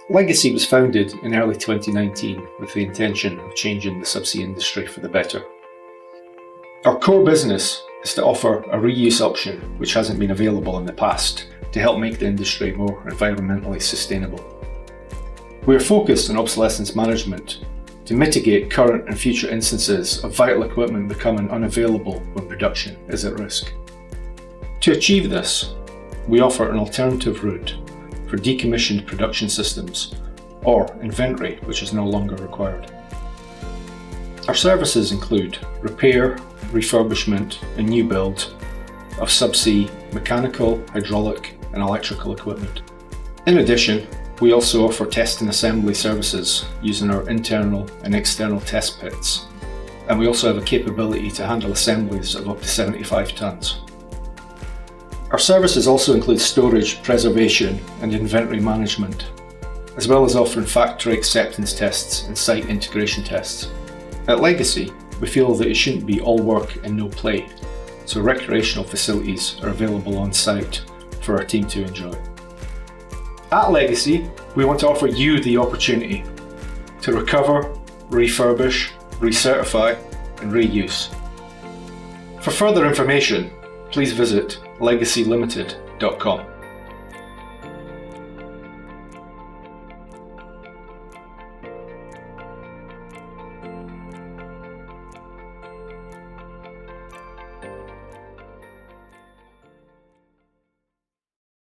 Legasea was founded in early 2019 with the intention of changing the subsea industry for the better. Our core business is to offer a reuse option which hasn't been available in the past to help make the industry more environmentally sustainable. We are focused on obsolescence management to mitigate current and future instances of vital equipment becoming unavailable when production is at risk. To achieve this, we offer an alternative route for decommissioned production systems or inventory which is no longer required. Our services include repair, refurbishment and new build of subsea mechanical, hydraulic and electrical equipment. In addition, we also offer test and assembly services using our internal and external test pits, and we also have a capability to handle assemblies of up to 75 tons. Our services also include storage, preservation and inventory management, as well as offering factory acceptance tests and site integration tests. At Legasea, we feel that it shouldn't be all work and no play, so recreational facilities are available on site for our team to enjoy. At Legasea, we want to offer you the opportunity to recover, refurbish, recertify and reuse. For further information, please visit legasealtd.com.